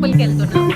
టెంపుల్కి వెళ్తున్నాం.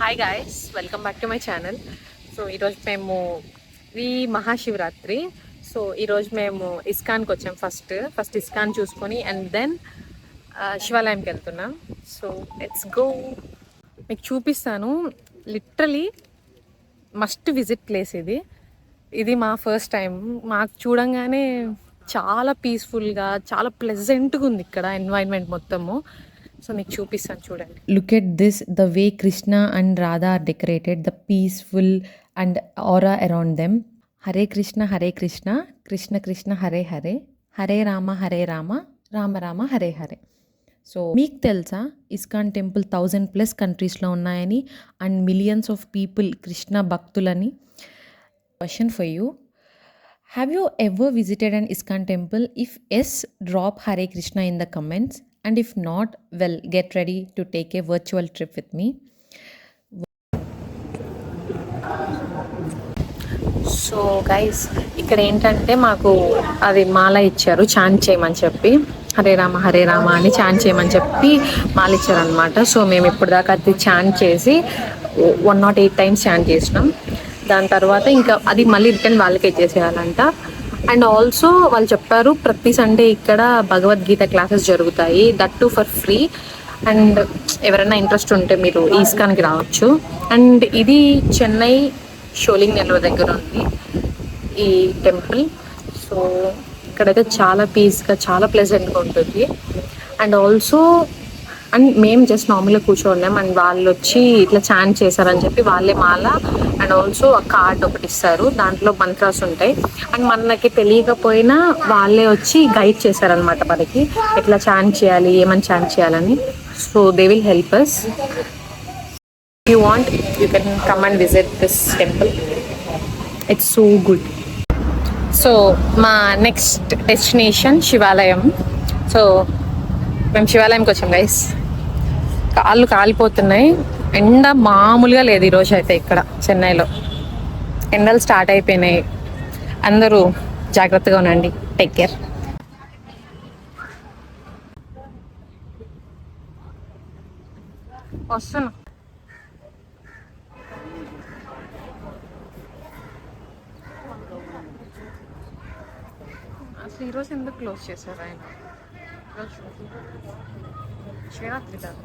Hi guys, welcome back to my channel. So ఈరోజు మేము ఈ మహాశివరాత్రి. సో ఈరోజు మేము ఇస్కాన్కి వచ్చాం. ఫస్ట్ ఇస్కాన్ చూసుకొని అండ్ దెన్ శివాలయంకి వెళ్తున్నాం. So let's go. మీకు చూపిస్తాను. లిటరలీ మస్ట్ విజిట్ ప్లేస్ ఇది మా ఫస్ట్ టైం. మాకు చూడంగానే చాలా పీస్ఫుల్గా, చాలా ప్లెజెంట్గా ఉంది ఇక్కడ ఎన్వైర్న్మెంట్ మొత్తము. సో మీకు చూపిస్తాను, చూడండి. Look at this, the way Krishna and Radha are decorated, the peaceful and aura around them. Hare Krishna, Krishna Krishna, Hare Hare, Hare Rama, Rama Rama, Hare Hare. So మీకు తెలుసా ISKCON temple 1000+ కంట్రీస్లో ఉన్నాయని and millions of people Krishna భక్తులని? Question for you, have you ever visited an ISKCON temple? If yes, drop Hare Krishna in the comments. And if not, well, get ready to take a virtual trip with me. So guys, ఇక్కడ ఏంటంటే మాకు అది మాల ఇచ్చారు chant చేయమని చెప్పి. హరే రామ అని chant చేయమని చెప్పి మాల ఇచ్చారనమాట. సో మేము ఇప్పుడు దాకా అది చాంట్ చేసి 108 టైమ్స్ చాంట్ చేసినాం. దాని తర్వాత ఇంకా అది మళ్ళీ రిటర్న్ వాళ్ళకే ఇచ్చేసేయాలంట. అండ్ ఆల్సో వాళ్ళు చెప్పారు ప్రతి సండే ఇక్కడ భగవద్గీత క్లాసెస్ జరుగుతాయి, that to for free. And ఎవరైనా ఇంట్రెస్ట్ ఉంటే మీరు ఇస్కాన్కి రావచ్చు. అండ్ ఇది చెన్నై షోలింగ్ నెల్లూరు దగ్గర ఉంది ఈ టెంపుల్. సో ఇక్కడైతే చాలా పీస్గా, చాలా ప్లెజెంట్గా ఉంటుంది. అండ్ ఆల్సో మేము జస్ట్ నార్మల్గా కూర్చోలేం. అండ్ వాళ్ళు వచ్చి ఇట్లా చాంట్ చేశారని చెప్పి వాళ్ళే మాల అండ్ ఆల్సో ఆ కార్డ్ ఒకటి ఇస్తారు, దాంట్లో మంత్రాస్ ఉంటాయి. అండ్ మనకి తెలియకపోయినా వాళ్ళే వచ్చి గైడ్ చేశారనమాట మనకి ఎట్లా చాంట్ చేయాలి, ఏమని చాంట్ చేయాలని. So they will help us. If you want you can come and visit this temple. It's so good. So మా నెక్స్ట్ డెస్టినేషన్ శివాలయం. సో మేము శివాలయంకి వచ్చాం గైస్. కాళ్ళు కాలిపోతున్నాయి. ఎండ మామూలుగా లేదు ఈరోజు అయితే. ఇక్కడ చెన్నైలో ఎండలు స్టార్ట్ అయిపోయినాయి. అందరూ జాగ్రత్తగా ఉండండి. Take care. వస్తున్నా. అసలు ఈరోజు ఎందుకు క్లోజ్ చేశారు ఆయన? శివరాత్రి కాదు,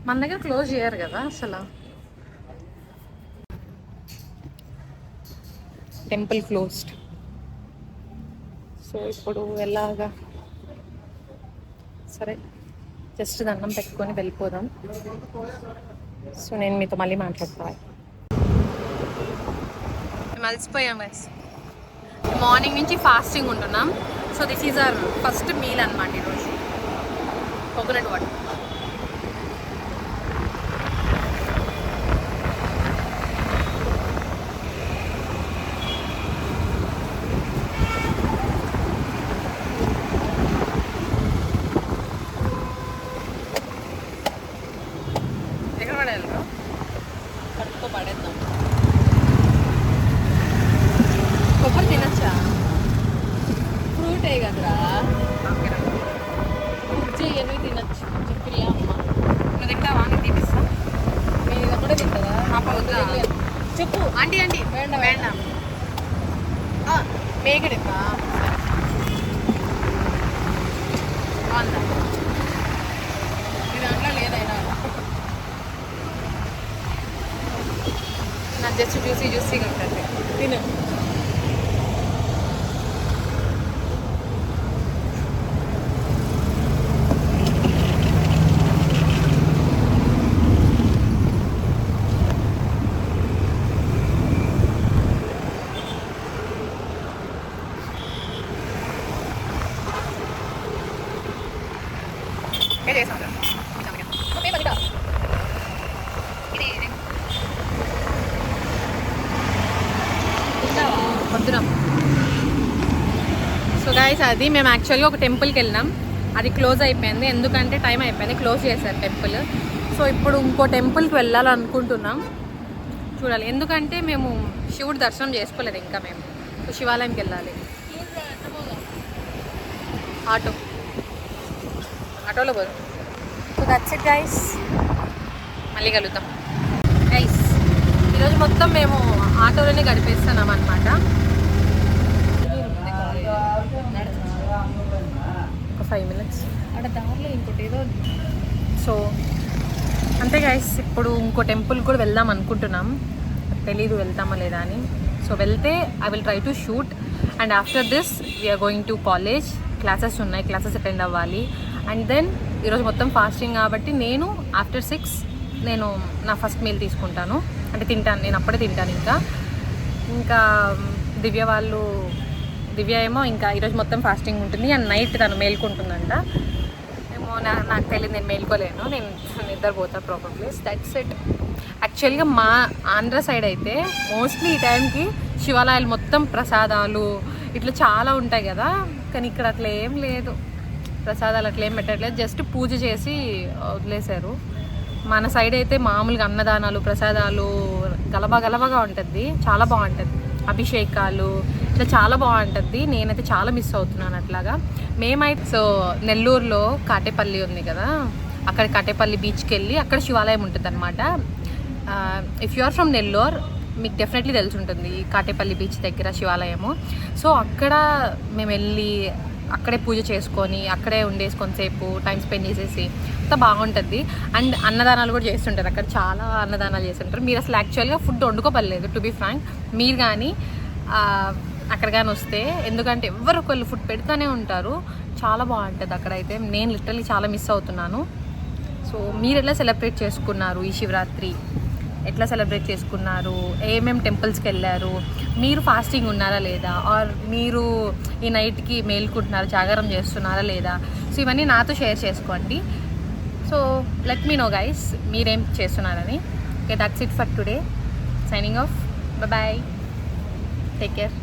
మన దగ్గర క్లోజ్ చేయరు కదా అసలు. Temple closed. సో ఇప్పుడు ఎలాగా? సరే, జస్ట్ దండం పెట్టుకొని వెళ్ళిపోదాం. సో నేను మీతో మళ్ళీ మాట్లాడతాను. మేము అలసిపోయాం గైస్. మార్నింగ్ నుంచి ఫాస్టింగ్ ఉంటున్నాం. So this is our first meal అనమాట ఈరోజు. Coconut water. ఎక్కడ పడేయాలి? కడుపుతో పడేద్దాం. కొబ్బరి తినచ్చా? ఫ్రూటే కదరా. కుర్చీ ఎన్ని తినచ్చు చెప్పిలే అమ్మ. నువ్వు తింటావా? అని తినిపిస్తా. నేను ఇది కూడా తింటుందా? చెప్పు ఆంటీ. వేండా మేకడెప్పా బాగుందా? ఇది దాంట్లో లేదైనా నాకు జస్ట్ జ్యూసీగా ఉంటుంది. తిను. మధురం. సో గైస్ అది మేము యాక్చువల్గా ఒక టెంపుల్కి వెళ్ళినాం, అది క్లోజ్ అయిపోయింది ఎందుకంటే టైం అయిపోయింది, క్లోజ్ చేశారు టెంపుల్. సో ఇప్పుడు ఇంకో టెంపుల్కి వెళ్ళాలనుకుంటున్నాం, చూడాలి. ఎందుకంటే మేము శివుడు దర్శనం చేసుకోలేదు ఇంకా మేము. సో శివాలయంకి వెళ్ళాలి. ఆటోలో పోదు. సో దట్స్ ఇట్ గైస్, మళ్ళీ కలుగుతాం. గైస్ ఈరోజు మొత్తం మేము ఆటోలోనే గడిపేస్తున్నాం అనమాట. ఒక 5 minutes అక్కడ దారిలో ఇంకోటి ఏదో. సో అంతే గైస్, ఇప్పుడు ఇంకో టెంపుల్ కూడా వెళ్దాం అనుకుంటున్నాం, తెలీదు వెళ్తామా లేదా అని. సో వెళ్తే I will try to shoot. And after this we're going to college, classes ఉన్నాయి, క్లాసెస్ అటెండ్ అవ్వాలి. అండ్ దెన్ ఈరోజు మొత్తం ఫాస్టింగ్ కాబట్టి నేను ఆఫ్టర్ 6 నేను నా ఫస్ట్ మీల్ తీసుకుంటాను, అంటే తింటాను, నేను అప్పుడే తింటాను. ఇంకా దివ్య ఏమో ఇంకా ఈరోజు మొత్తం ఫాస్టింగ్ ఉంటుంది. అండ్ నైట్ తను మేల్కుంటుందంట ఏమో, నాకు తెలియదు, నేను మేల్కోలేను, నేను నిద్రపోతా ప్రాపర్లీ. That's it. యాక్చువల్గా మా ఆంధ్ర సైడ్ అయితే మోస్ట్లీ ఈ టైంకి శివాలయాలు మొత్తం ప్రసాదాలు ఇట్లా చాలా ఉంటాయి కదా, కానీ ఇక్కడ అట్లా ఏం లేదు, ప్రసాదాలు అట్లా ఏం పెట్టట్లేదు, జస్ట్ పూజ చేసి వదిలేశారు. మన సైడ్ అయితే మామూలుగా అన్నదానాలు ప్రసాదాలు గలబగా ఉంటుంది, చాలా బాగుంటుంది, అభిషేకాలు ఇట్లా చాలా బాగుంటుంది. నేనైతే చాలా మిస్ అవుతున్నాను అట్లాగా. మేమైతే సో నెల్లూరులో కాటేపల్లి ఉంది కదా, అక్కడ కాటేపల్లి బీచ్కి వెళ్ళి అక్కడ శివాలయం ఉంటుంది అనమాట. If you are from Nellore మీకు డెఫినెట్లీ తెలిసి ఉంటుంది కాటేపల్లి బీచ్ దగ్గర శివాలయము. సో అక్కడ మేము వెళ్ళి అక్కడే పూజ చేసుకొని అక్కడే ఉండేసి కొంతసేపు టైం స్పెండ్ చేసేసి అంతా బాగుంటుంది. అండ్ అన్నదానాలు కూడా చేస్తుంటారు అక్కడ, చాలా అన్నదానాలు చేస్తుంటారు. మీరు అసలు యాక్చువల్గా ఫుడ్ వండుకోపర్లేదు టు బీ ఫ్రాంక్, మీరు కానీ అక్కడ కానీ వస్తే, ఎందుకంటే ఎవరు ఒకళ్ళు ఫుడ్ పెడుతూనే ఉంటారు, చాలా బాగుంటుంది అక్కడైతే. నేను లిటరల్లీ చాలా మిస్ అవుతున్నాను. సో మీరు ఎలా సెలబ్రేట్ చేసుకున్నారు ఈ శివరాత్రి, ఎట్లా సెలబ్రేట్ చేసుకున్నారు, ఏమేమి టెంపుల్స్కి వెళ్ళారు, మీరు ఫాస్టింగ్ ఉన్నారా లేదా, ఆర్ మీరు ఈ నైట్కి మేల్కుంటున్నారా, జాగారం చేస్తున్నారా లేదా, సో ఇవన్నీ నాతో షేర్ చేసుకోండి. So let me know guys మీరేం చేస్తున్నారని. Okay, that's it for today. Signing off, bye, take care.